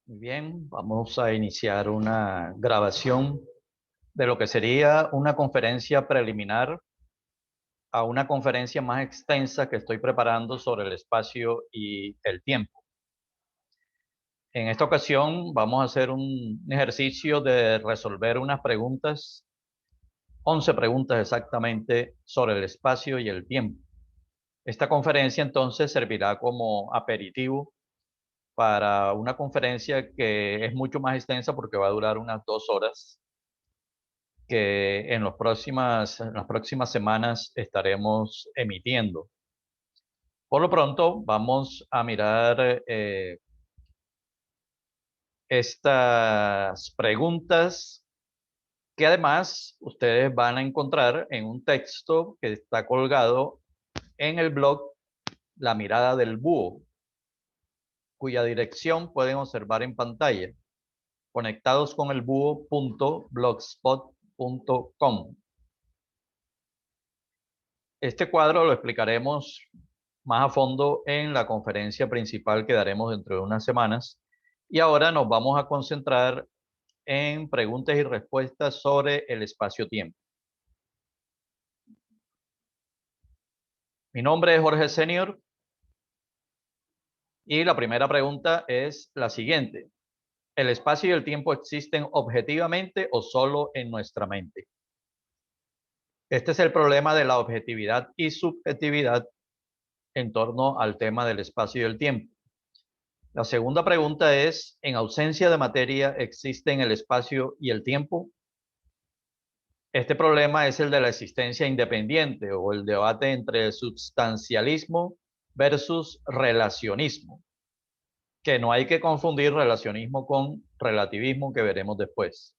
Muy bien, vamos a iniciar una grabación de lo que sería una conferencia preliminar a una conferencia más extensa que estoy preparando sobre el espacio y el tiempo. En esta ocasión vamos a hacer un ejercicio de resolver unas preguntas, 11 preguntas exactamente sobre el espacio y el tiempo. Esta conferencia entonces servirá como aperitivo para una conferencia que es mucho más extensa porque va a durar unas 2 horas que en las próximas semanas estaremos emitiendo. Por lo pronto, vamos a mirar estas preguntas que además ustedes van a encontrar en un texto que está colgado en el blog La Mirada del Búho, cuya dirección pueden observar en pantalla, conectados con el búho.blogspot.com. Este cuadro lo explicaremos más a fondo en la conferencia principal que daremos dentro de unas semanas. Y ahora nos vamos a concentrar en preguntas y respuestas sobre el espacio-tiempo. Mi nombre es Jorge Senior y la primera pregunta es la siguiente. ¿El espacio y el tiempo existen objetivamente o solo en nuestra mente? Este es el problema de la objetividad y subjetividad en torno al tema del espacio y el tiempo. La segunda pregunta es, ¿en ausencia de materia existen el espacio y el tiempo? Este problema es el de la existencia independiente o el debate entre substancialismo versus relacionismo, que no hay que confundir relacionismo con relativismo que veremos después.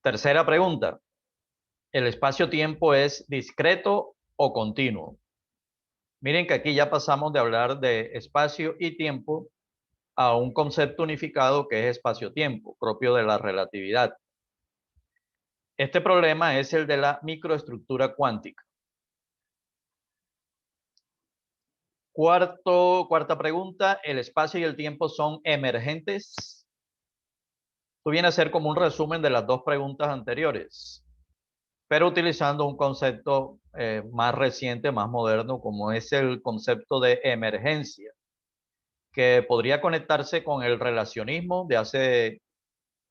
Tercera pregunta, ¿el espacio-tiempo es discreto o continuo? Miren que aquí ya pasamos de hablar de espacio y tiempo a un concepto unificado que es espacio-tiempo, propio de la relatividad. Este problema es el de la microestructura cuántica. Cuarta pregunta, ¿el espacio y el tiempo son emergentes? Esto viene a ser como un resumen de las dos preguntas anteriores, pero utilizando un concepto más reciente, más moderno, como es el concepto de emergencia, que podría conectarse con el relacionismo de hace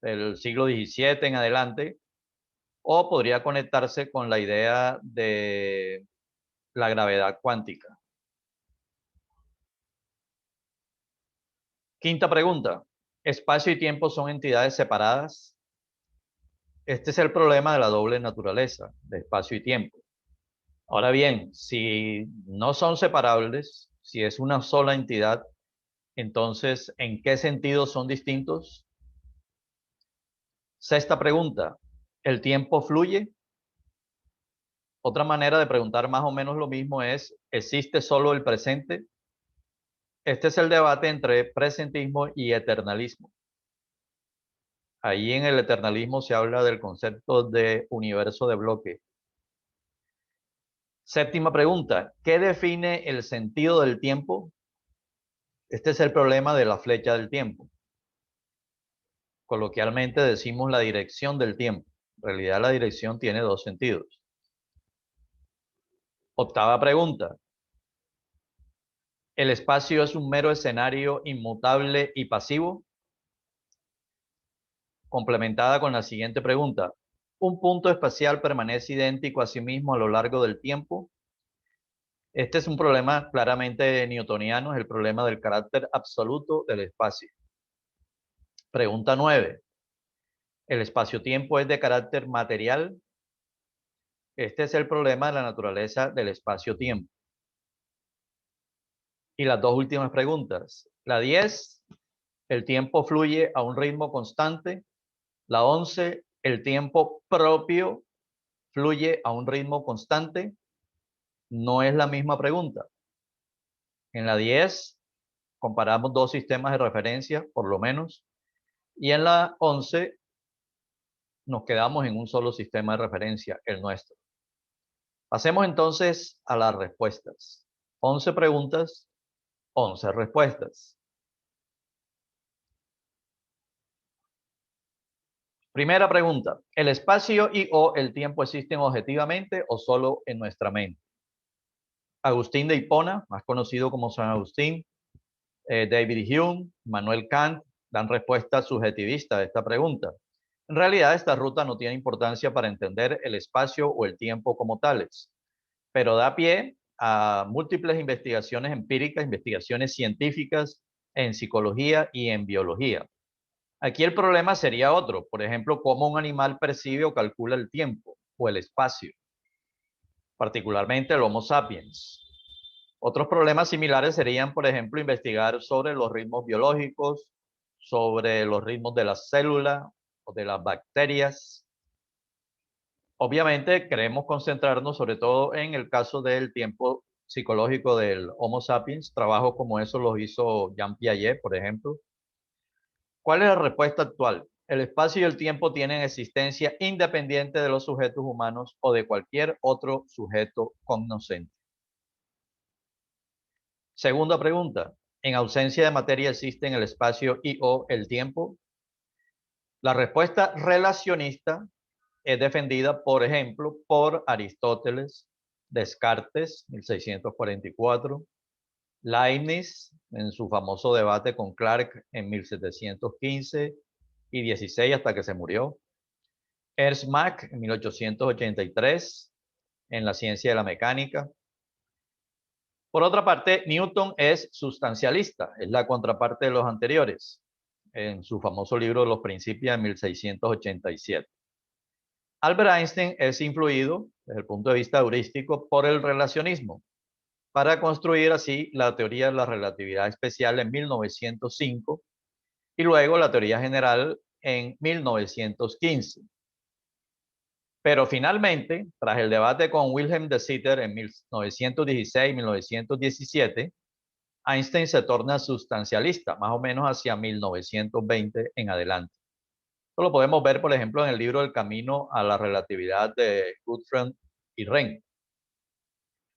el siglo XVII en adelante, o podría conectarse con la idea de la gravedad cuántica. Quinta pregunta, ¿espacio y tiempo son entidades separadas? Este es el problema de la doble naturaleza de espacio y tiempo. Ahora bien, si no son separables, si es una sola entidad, entonces, ¿en qué sentido son distintos? Sexta pregunta, ¿el tiempo fluye? Otra manera de preguntar más o menos lo mismo es, ¿existe solo el presente? Este es el debate entre presentismo y eternalismo. Ahí en el eternalismo se habla del concepto de universo de bloque. Séptima pregunta, ¿qué define el sentido del tiempo? Este es el problema de la flecha del tiempo. Coloquialmente decimos la dirección del tiempo. En realidad la dirección tiene dos sentidos. Octava pregunta, ¿el espacio es un mero escenario inmutable y pasivo? Complementada con la siguiente pregunta, ¿un punto espacial permanece idéntico a sí mismo a lo largo del tiempo? Este es un problema claramente newtoniano, es el problema del carácter absoluto del espacio. Pregunta 9. ¿El espacio-tiempo es de carácter material? Este es el problema de la naturaleza del espacio-tiempo. Y las dos últimas preguntas. La 10, ¿el tiempo fluye a un ritmo constante? La 11, ¿el tiempo propio fluye a un ritmo constante? No es la misma pregunta. En la 10 comparamos dos sistemas de referencia, por lo menos, y en la 11 nos quedamos en un solo sistema de referencia, el nuestro. Pasemos entonces a las respuestas. 11 preguntas, 11 respuestas. Primera pregunta, ¿el espacio y o el tiempo existen objetivamente o solo en nuestra mente? Agustín de Hipona, más conocido como San Agustín, David Hume, Manuel Kant, dan respuesta subjetivista a esta pregunta. En realidad, esta ruta no tiene importancia para entender el espacio o el tiempo como tales, pero da pie a múltiples investigaciones empíricas, investigaciones científicas en psicología y en biología. Aquí el problema sería otro, por ejemplo, cómo un animal percibe o calcula el tiempo o el espacio, particularmente el Homo sapiens. Otros problemas similares serían, por ejemplo, investigar sobre los ritmos biológicos, sobre los ritmos de las células o de las bacterias. Obviamente queremos concentrarnos sobre todo en el caso del tiempo psicológico del Homo sapiens, trabajos como eso los hizo Jean Piaget, por ejemplo. ¿Cuál es la respuesta actual? El espacio y el tiempo tienen existencia independiente de los sujetos humanos o de cualquier otro sujeto cognoscente. Segunda pregunta. ¿En ausencia de materia existen el espacio y o el tiempo? La respuesta relacionista es defendida, por ejemplo, por Aristóteles, Descartes, 1644, Leibniz, en su famoso debate con Clarke en 1715 y 16 hasta que se murió, Ernst Mach en 1883 en La ciencia de la mecánica. Por otra parte, Newton es sustancialista, es la contraparte de los anteriores, en su famoso libro Los Principios de 1687. Albert Einstein es influido, desde el punto de vista heurístico, por el relacionismo, para construir así la teoría de la relatividad especial en 1905 y luego la teoría general en 1915. Pero finalmente, tras el debate con Wilhelm de Sitter en 1916-1917, Einstein se torna sustancialista, más o menos hacia 1920 en adelante. Esto lo podemos ver, por ejemplo, en el libro El camino a la relatividad de Gottfried y Wren.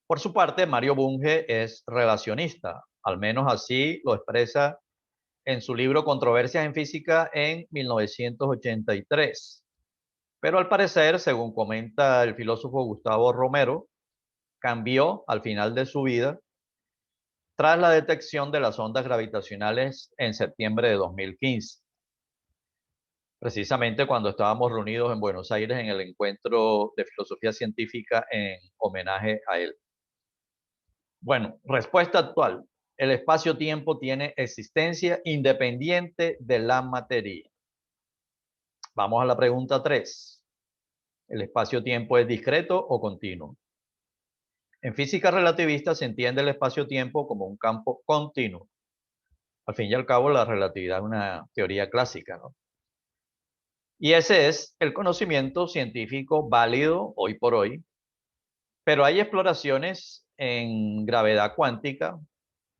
Por su parte, Mario Bunge es relacionista, al menos así lo expresa en su libro Controversias en Física en 1983. Pero al parecer, según comenta el filósofo Gustavo Romero, cambió al final de su vida tras la detección de las ondas gravitacionales en septiembre de 2015. Precisamente cuando estábamos reunidos en Buenos Aires en el encuentro de filosofía científica en homenaje a él. Bueno, respuesta actual. El espacio-tiempo tiene existencia independiente de la materia. Vamos a la pregunta 3. ¿El espacio-tiempo es discreto o continuo? En física relativista se entiende el espacio-tiempo como un campo continuo. Al fin y al cabo, la relatividad es una teoría clásica, ¿no? Y ese es el conocimiento científico válido hoy por hoy, pero hay exploraciones en gravedad cuántica,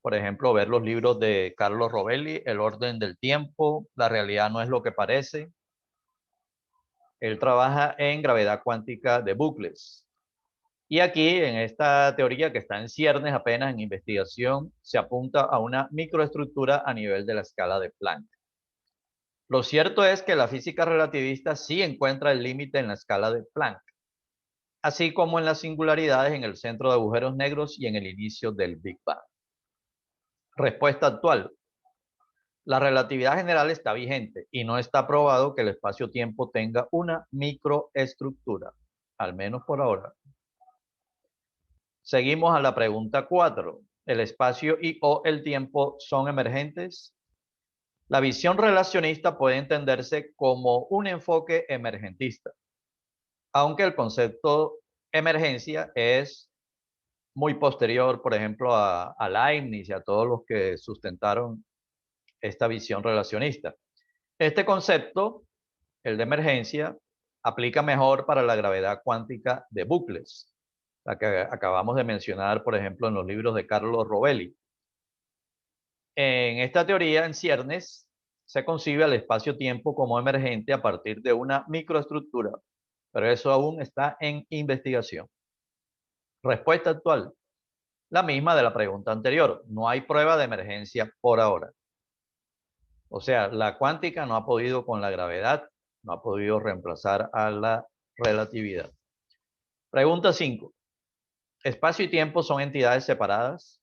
por ejemplo, ver los libros de Carlos Rovelli, El orden del tiempo, la realidad no es lo que parece. Él trabaja en gravedad cuántica de bucles. Y aquí, en esta teoría que está en ciernes apenas en investigación, se apunta a una microestructura a nivel de la escala de Planck. Lo cierto es que la física relativista sí encuentra el límite en la escala de Planck, así como en las singularidades en el centro de agujeros negros y en el inicio del Big Bang. Respuesta actual. La relatividad general está vigente y no está probado que el espacio-tiempo tenga una microestructura, al menos por ahora. Seguimos a la pregunta 4. ¿El espacio y o el tiempo son emergentes? La visión relacionista puede entenderse como un enfoque emergentista, aunque el concepto emergencia es muy posterior, por ejemplo, a Leibniz y a todos los que sustentaron esta visión relacionista. Este concepto, el de emergencia, aplica mejor para la gravedad cuántica de bucles, la que acabamos de mencionar, por ejemplo, en los libros de Carlos Rovelli. En esta teoría, en ciernes, se concibe el espacio-tiempo como emergente a partir de una microestructura, pero eso aún está en investigación. Respuesta actual, la misma de la pregunta anterior. No hay prueba de emergencia por ahora. O sea, la cuántica no ha podido con la gravedad No ha podido reemplazar a la relatividad. Pregunta 5. ¿Espacio y tiempo son entidades separadas?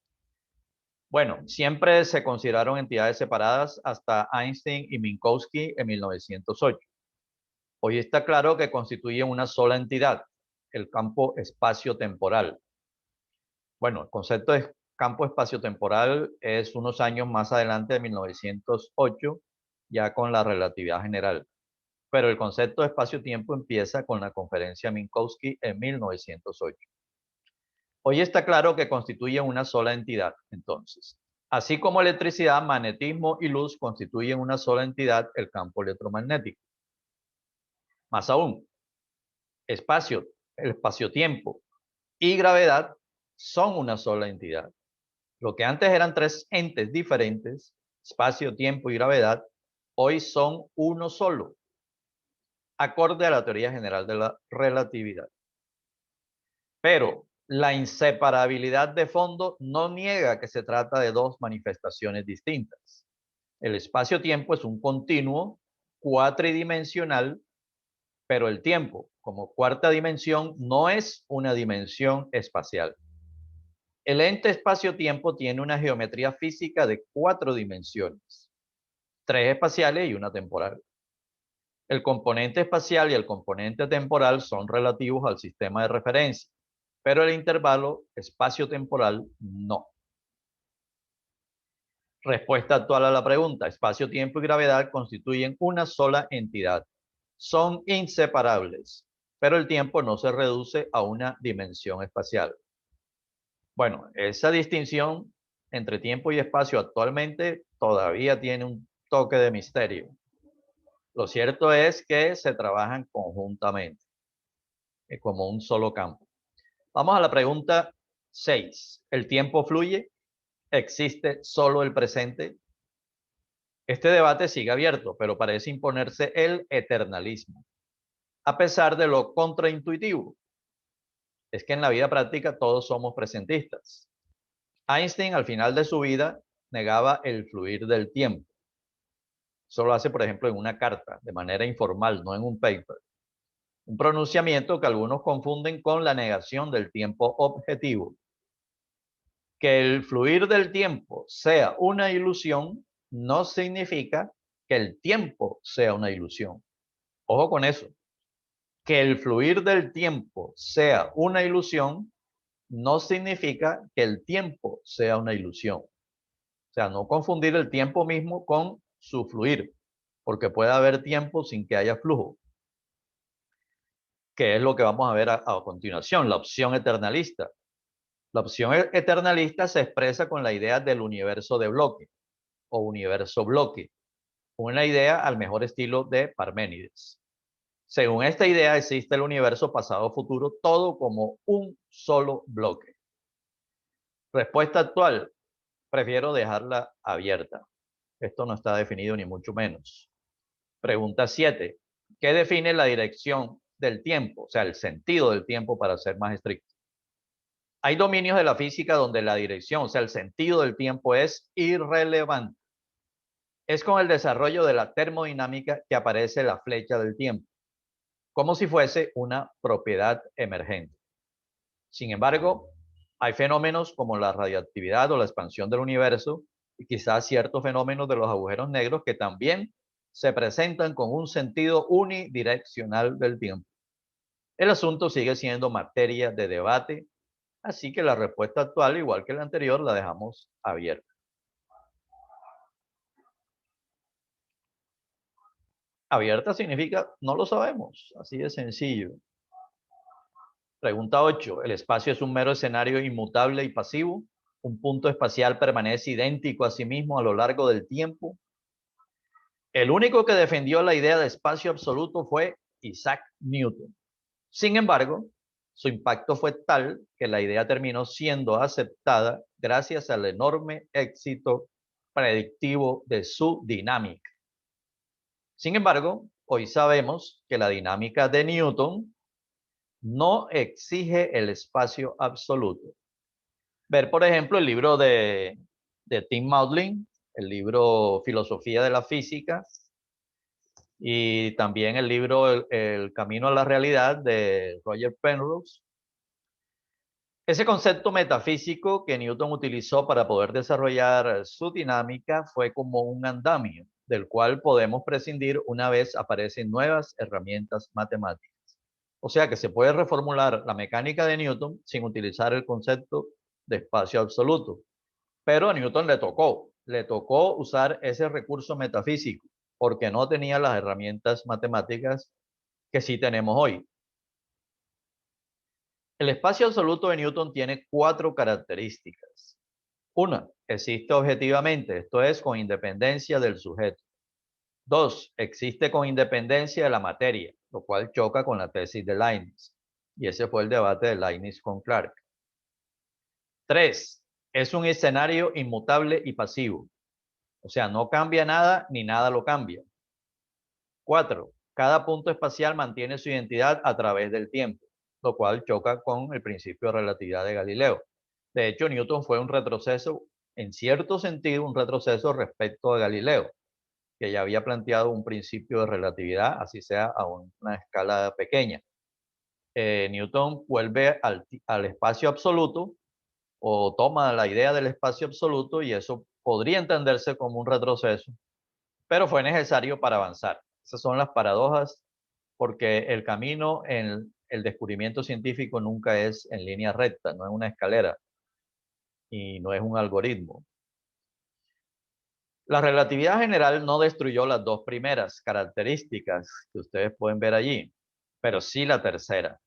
Bueno, siempre se consideraron entidades separadas hasta Einstein y Minkowski en 1908. Hoy está claro que constituyen una sola entidad, el campo espacio-temporal. Bueno, el concepto de campo espacio-temporal es unos años más adelante de 1908, ya con la relatividad general. Pero el concepto de espacio-tiempo empieza con la conferencia Minkowski en 1908. Hoy está claro que constituyen una sola entidad, entonces. Así como electricidad, magnetismo y luz constituyen una sola entidad, el campo electromagnético. Más aún, espacio, el espacio-tiempo y gravedad son una sola entidad. Lo que antes eran tres entes diferentes, espacio, tiempo y gravedad, hoy son uno solo, acorde a la teoría general de la relatividad. Pero la inseparabilidad de fondo no niega que se trata de dos manifestaciones distintas. El espacio-tiempo es un continuo cuatridimensional, pero el tiempo, como cuarta dimensión, no es una dimensión espacial. El ente espacio-tiempo tiene una geometría física de 4 dimensiones, 3 espaciales y una temporal. El componente espacial y el componente temporal son relativos al sistema de referencia, pero el intervalo espacio-temporal no. Respuesta actual a la pregunta: espacio, tiempo y gravedad constituyen una sola entidad. Son inseparables, pero el tiempo no se reduce a una dimensión espacial. Bueno, esa distinción entre tiempo y espacio actualmente todavía tiene un toque de misterio. Lo cierto es que se trabajan conjuntamente, como un solo campo. Vamos a la pregunta 6. ¿El tiempo fluye? ¿Existe solo el presente? Este debate sigue abierto, pero parece imponerse el eternalismo, a pesar de lo contraintuitivo. Es que en la vida práctica todos somos presentistas. Einstein, al final de su vida, negaba el fluir del tiempo. Eso lo hace, por ejemplo, en una carta, de manera informal, no en un paper. Un pronunciamiento que algunos confunden con la negación del tiempo objetivo. Que el fluir del tiempo sea una ilusión no significa que el tiempo sea una ilusión. Ojo con eso. Que el fluir del tiempo sea una ilusión no significa que el tiempo sea una ilusión. O sea, no confundir el tiempo mismo con su fluir, porque puede haber tiempo sin que haya flujo, que es lo que vamos a ver a continuación, la opción eternalista. La opción eternalista se expresa con la idea del universo de bloque o universo bloque, una idea al mejor estilo de Parménides. Según esta idea, existe el universo pasado-futuro, todo como un solo bloque. Respuesta actual: prefiero dejarla abierta. Esto no está definido ni mucho menos. Pregunta 7. ¿Qué define la dirección del tiempo? O sea, el sentido del tiempo, para ser más estricto. Hay dominios de la física donde la dirección, o sea, el sentido del tiempo es irrelevante. Es con el desarrollo de la termodinámica que aparece la flecha del tiempo, como si fuese una propiedad emergente. Sin embargo, hay fenómenos como la radiactividad o la expansión del universo y quizás ciertos fenómenos de los agujeros negros que también se presentan con un sentido unidireccional del tiempo. El asunto sigue siendo materia de debate, así que la respuesta actual, igual que la anterior, la dejamos abierta. Abierta significa no lo sabemos, así de sencillo. Pregunta 8. ¿El espacio es un mero escenario inmutable y pasivo? ¿Un punto espacial permanece idéntico a sí mismo a lo largo del tiempo? El único que defendió la idea de espacio absoluto fue Isaac Newton. Sin embargo, su impacto fue tal que la idea terminó siendo aceptada gracias al enorme éxito predictivo de su dinámica. Sin embargo, hoy sabemos que la dinámica de Newton no exige el espacio absoluto. Ver, por ejemplo, el libro de Tim Maudlin, el libro Filosofía de la Física, y también el libro El camino a la realidad de Roger Penrose. Ese concepto metafísico que Newton utilizó para poder desarrollar su dinámica fue como un andamio, del cual podemos prescindir una vez aparecen nuevas herramientas matemáticas. O sea que se puede reformular la mecánica de Newton sin utilizar el concepto de espacio absoluto. Pero a Newton le tocó usar ese recurso metafísico porque no tenía las herramientas matemáticas que sí tenemos hoy. El espacio absoluto de Newton tiene 4 características. Una, existe objetivamente, esto es, con independencia del sujeto. 2, existe con independencia de la materia, lo cual choca con la tesis de Leibniz. Y ese fue el debate de Leibniz con Clarke. 3, es un escenario inmutable y pasivo. O sea, no cambia nada ni nada lo cambia. 4, cada punto espacial mantiene su identidad a través del tiempo, lo cual choca con el principio de relatividad de Galileo. De hecho, Newton fue un retroceso, en cierto sentido, un retroceso respecto a Galileo, que ya había planteado un principio de relatividad, así sea a una escala pequeña. Newton vuelve al espacio absoluto o toma la idea del espacio absoluto y eso podría entenderse como un retroceso, pero fue necesario para avanzar. Esas son las paradojas, porque el camino en el descubrimiento científico nunca es en línea recta, no es una escalera y no es un algoritmo. La relatividad general no destruyó las 2 primeras características que ustedes pueden ver allí, pero sí la tercera.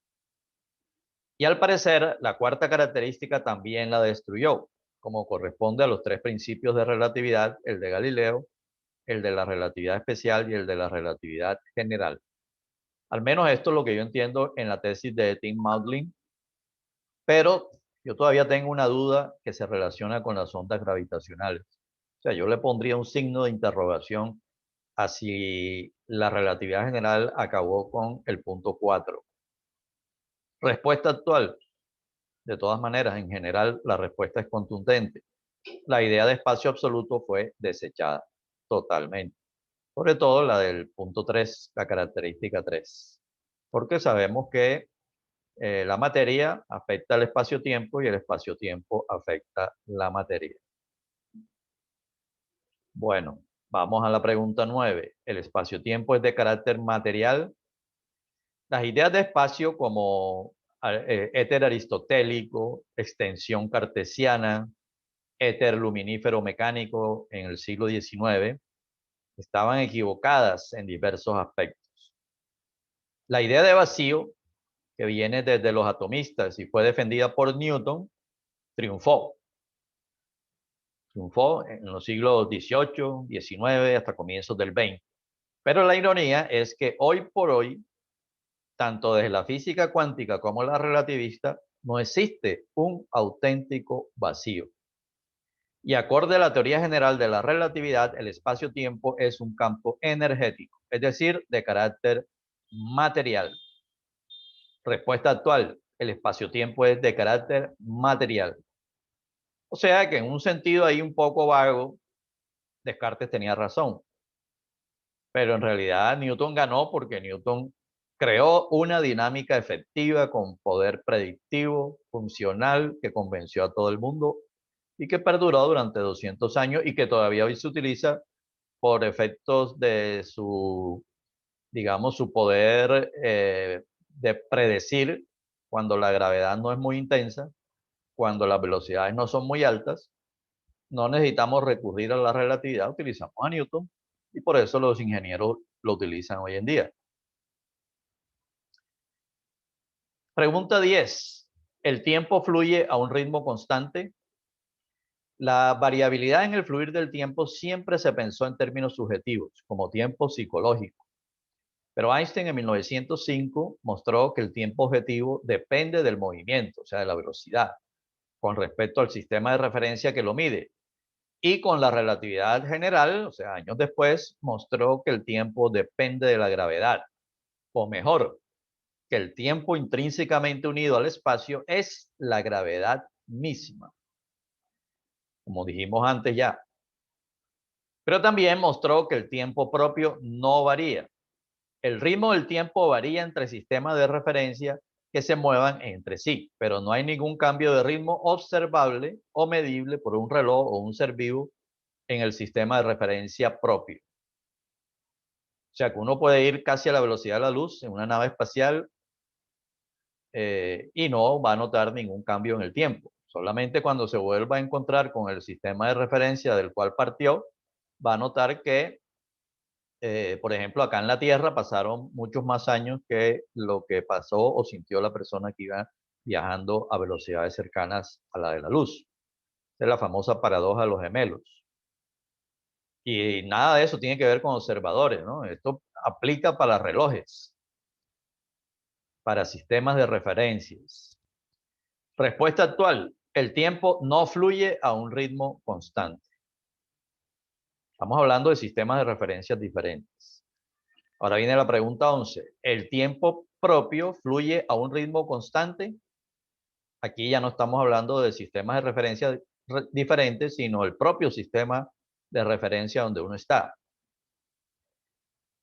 Y al parecer, la 4ª característica también la destruyó, como corresponde a los 3 principios de relatividad, el de Galileo, el de la relatividad especial y el de la relatividad general. Al menos esto es lo que yo entiendo en la tesis de Tim Maudlin, pero yo todavía tengo una duda que se relaciona con las ondas gravitacionales. O sea, yo le pondría un signo de interrogación a si la relatividad general acabó con el punto 4. Respuesta actual. De todas maneras, en general, la respuesta es contundente. La idea de espacio absoluto fue desechada totalmente. Sobre todo la del punto 3, la característica 3. Porque sabemos que la materia afecta al espacio-tiempo y el espacio-tiempo afecta la materia. Bueno, vamos a la pregunta 9. ¿El espacio-tiempo es de carácter material? Las ideas de espacio como éter aristotélico, extensión cartesiana, éter luminífero mecánico en el siglo XIX, estaban equivocadas en diversos aspectos. La idea de vacío, que viene desde los atomistas y fue defendida por Newton, triunfó. Triunfó en los siglos XVIII, XIX, hasta comienzos del XX. Pero la ironía es que hoy por hoy, tanto desde la física cuántica como la relativista, no existe un auténtico vacío. Y acorde a la teoría general de la relatividad, el espacio-tiempo es un campo energético, es decir, de carácter material. Respuesta actual, el espacio-tiempo es de carácter material. O sea que en un sentido ahí un poco vago, Descartes tenía razón. Pero en realidad Newton ganó porque Newton creó una dinámica efectiva con poder predictivo, funcional, que convenció a todo el mundo y que perduró durante 200 años y que todavía hoy se utiliza por efectos de su, digamos, su poder de predecir cuando la gravedad no es muy intensa, cuando las velocidades no son muy altas. No necesitamos recurrir a la relatividad, utilizamos a Newton y por eso los ingenieros lo utilizan hoy en día. Pregunta 10. ¿El tiempo fluye a un ritmo constante? La variabilidad en el fluir del tiempo siempre se pensó en términos subjetivos, como tiempo psicológico. Pero Einstein en 1905 mostró que el tiempo objetivo depende del movimiento, o sea, de la velocidad, con respecto al sistema de referencia que lo mide. Y con la relatividad general, o sea, años después, mostró que el tiempo depende de la gravedad. O mejor, que el tiempo intrínsecamente unido al espacio es la gravedad misma. Como dijimos antes ya. Pero también mostró que el tiempo propio no varía. El ritmo del tiempo varía entre sistemas de referencia que se muevan entre sí, pero no hay ningún cambio de ritmo observable o medible por un reloj o un ser vivo en el sistema de referencia propio. O sea que uno puede ir casi a la velocidad de la luz en una nave espacial y no va a notar ningún cambio en el tiempo. Solamente cuando se vuelva a encontrar con el sistema de referencia del cual partió, va a notar que, por ejemplo, acá en la Tierra pasaron muchos más años que lo que pasó o sintió la persona que iba viajando a velocidades cercanas a la de la luz. Esa es la famosa paradoja de los gemelos. Y nada de eso tiene que ver con observadores, ¿no? Esto aplica para relojes, para sistemas de referencias. Respuesta actual: el tiempo no fluye a un ritmo constante. Estamos hablando de sistemas de referencias diferentes. Ahora viene la pregunta 11. ¿El tiempo propio fluye a un ritmo constante? Aquí ya no estamos hablando de sistemas de referencia diferentes, sino el propio sistema de referencia donde uno está.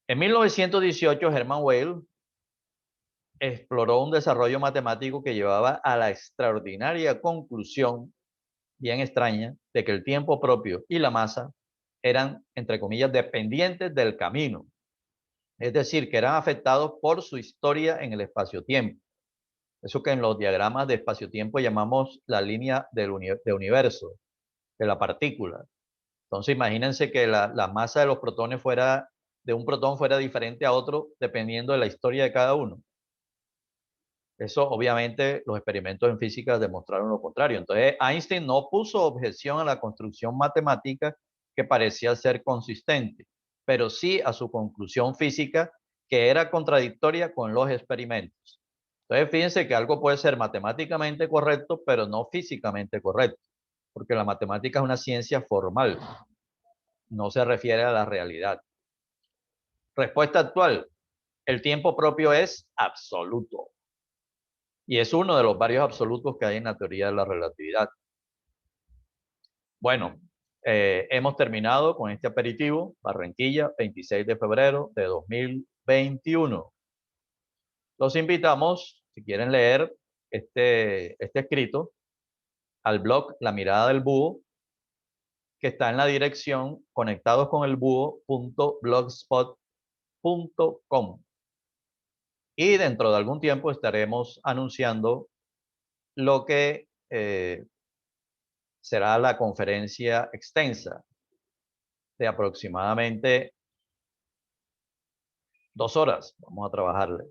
En 1918, Hermann Weyl exploró un desarrollo matemático que llevaba a la extraordinaria conclusión, bien extraña, de que el tiempo propio y la masa eran, entre comillas, dependientes del camino. Es decir, que eran afectados por su historia en el espacio-tiempo. Eso que en los diagramas de espacio-tiempo llamamos la línea de universo, de la partícula. Entonces imagínense que la masa de los protones de un protón fuera diferente a otro dependiendo de la historia de cada uno. Eso obviamente los experimentos en física demostraron lo contrario. Entonces Einstein no puso objeción a la construcción matemática que parecía ser consistente, pero sí a su conclusión física que era contradictoria con los experimentos. Entonces fíjense que algo puede ser matemáticamente correcto, pero no físicamente correcto, porque la matemática es una ciencia formal, no se refiere a la realidad. Respuesta actual: el tiempo propio es absoluto. Y es uno de los varios absolutos que hay en la teoría de la relatividad. Bueno, hemos terminado con este aperitivo. Barranquilla, 26 de febrero de 2021. Los invitamos, si quieren leer este escrito, al blog La Mirada del Búho, que está en la dirección conectadosconelbúho.blogspot.com. Y dentro de algún tiempo estaremos anunciando lo que será la conferencia extensa de aproximadamente 2 horas. Vamos a trabajarle.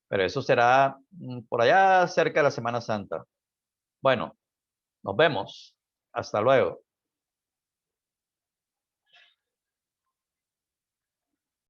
Pero eso será por allá cerca de la Semana Santa. Bueno, nos vemos. Hasta luego.